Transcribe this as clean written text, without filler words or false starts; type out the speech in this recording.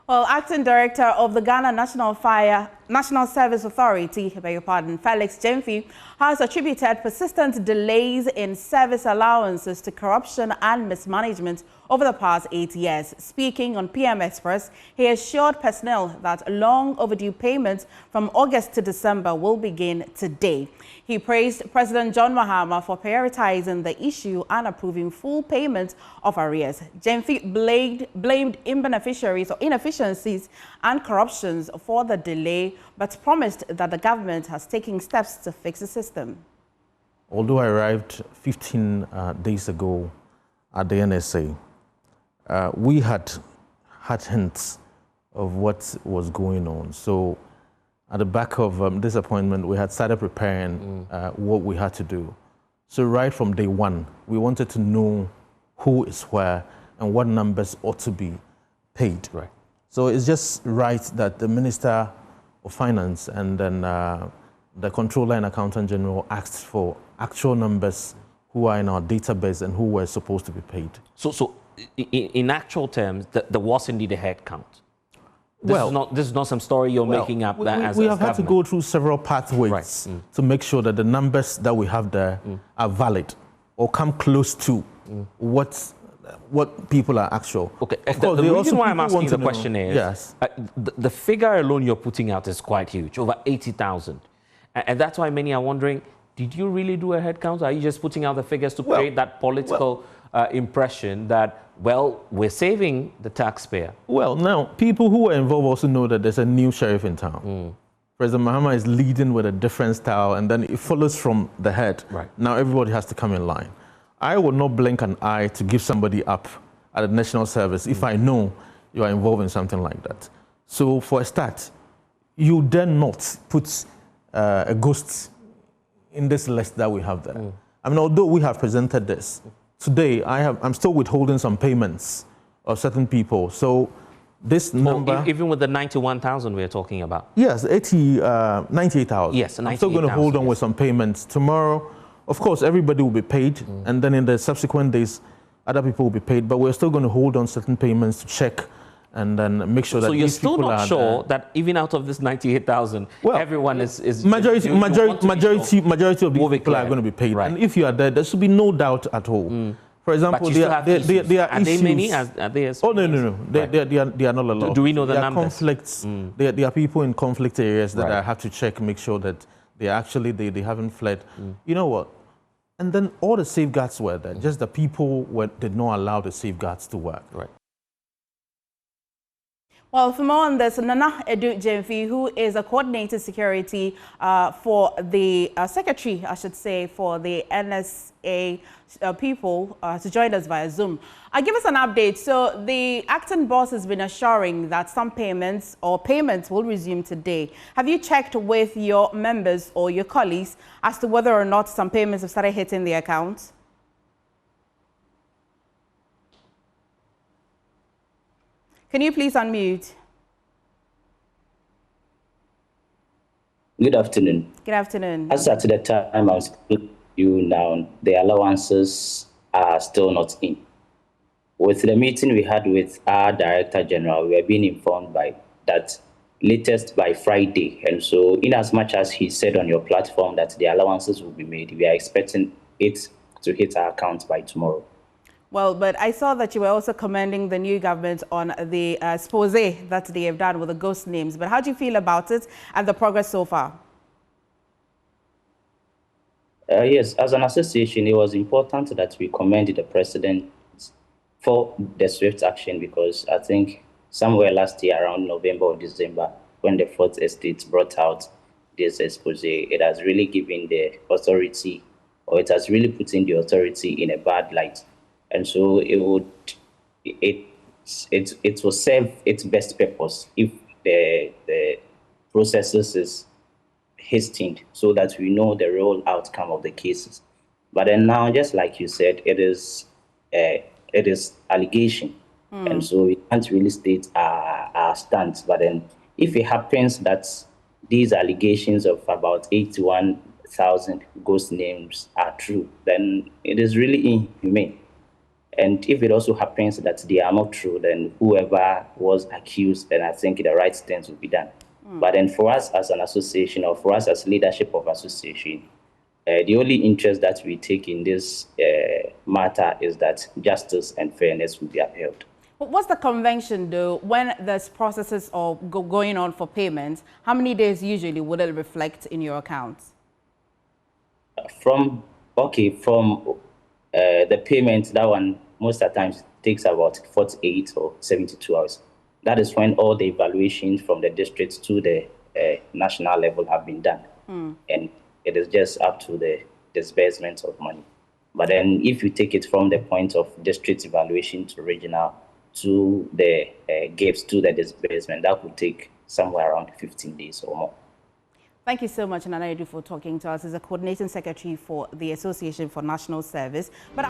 Well, Acting Director of the Ghana National Service Authority, Felix Gyamfi, has attributed persistent delays in service allowances to corruption and mismanagement over the past 8 years. Speaking on PM Express, he assured personnel that long overdue payments from August to December will begin today. He praised President John Mahama for prioritizing the issue and approving full payment of arrears. Gyamfi blamed inefficiencies and corruptions for the delay, but promised that the government has taken steps to fix the system. Although I arrived 15 days ago at the NSA, we had hints of what was going on. So at the back of this appointment, we had started preparing what we had to do. So right from day one, we wanted to know who is where and what numbers ought to be paid. Right. So it's just right that the Minister of Finance and then the Controller and Accountant General asked for actual numbers who are in our database and who were supposed to be paid. So in actual terms, there was indeed a head count. This is not some story you're making up. We have had to go through several pathways to make sure that the numbers that we have there are valid or come close to what people are actual. Okay. The reason why I'm asking the question is, yes, the figure alone you're putting out is quite huge, over 80,000. And that's why many are wondering, did you really do a head count? Are you just putting out the figures to create that political impression that, well, we're saving the taxpayer? Well, now, people who are involved also know that there's a new sheriff in town. President Mahama is leading with a different style, and then it follows from the head. Right. Now everybody has to come in line. I would not blink an eye to give somebody up at the National Service if I know you are involved in something like that. So for a start, you dare not put a ghost in this list that we have there. I mean, although we have presented this, today I'm still withholding some payments of certain people. So this number... Even with the 91,000 we're talking about? Yes, 98,000. Yes, 98,000. I'm still going to hold on with some payments. Tomorrow, of course, everybody will be paid, and then in the subsequent days, other people will be paid, but we're still going to hold on certain payments to check and then make sure that you're still not sure that even out of this 98,000, everyone is majority of these people are going to be paid. Right. And if you are there should be no doubt at all. For example, there are issues. Are they many? Are they oh, no. They are not a lot. Do we know the there numbers? Are conflicts. There are people in conflict areas that I have to check, make sure that they haven't fled. You know what? And then all the safeguards were there, just the people did not allow the safeguards to work. Right. Well, for more on this, Nana Edu Gyamfi, who is a coordinated security for the secretary, I should say, for the NSA people to join us via Zoom. Give us an update. So the acting boss has been assuring that some payments will resume today. Have you checked with your members or your colleagues as to whether or not some payments have started hitting the accounts? Can you please unmute? Good afternoon. Good afternoon. As at the time I'm speaking to you now, the allowances are still not in. With the meeting we had with our Director General, we are being informed by that latest by Friday. And so in as much as he said on your platform that the allowances will be made, we are expecting it to hit our account by tomorrow. Well, but I saw that you were also commending the new government on the expose that they have done with the ghost names. But how do you feel about it and the progress so far? Yes, as an association, it was important that we commended the president for the swift action, because I think somewhere last year around November or December, when the Fourth Estate brought out this expose, it has really given the authority, or it has really put in the authority in a bad light. And so it will serve its best purpose if the processes is hastened, so that we know the real outcome of the cases. But then now, just like you said, it is allegation, and so we can't really state our stance. But then, if it happens that these allegations of about 81,000 ghost names are true, then it is really inhumane. And if it also happens that they are not true, then whoever was accused, then I think the right stance will be done. But then for us as an association, or for us as leadership of association, the only interest that we take in this matter is that justice and fairness will be upheld. What's the convention, though, when there's processes of going on for payments? How many days usually would it reflect in your accounts? From the payment, that one most of the times takes about 48 or 72 hours. That is when all the evaluations from the districts to the national level have been done. And it is just up to the disbursement of money. But then if you take it from the point of district evaluation to regional to the gifts to the disbursement, that would take somewhere around 15 days or more. Thank you so much, Nana Edu, for talking to us as a coordinating secretary for the Association for National Service. But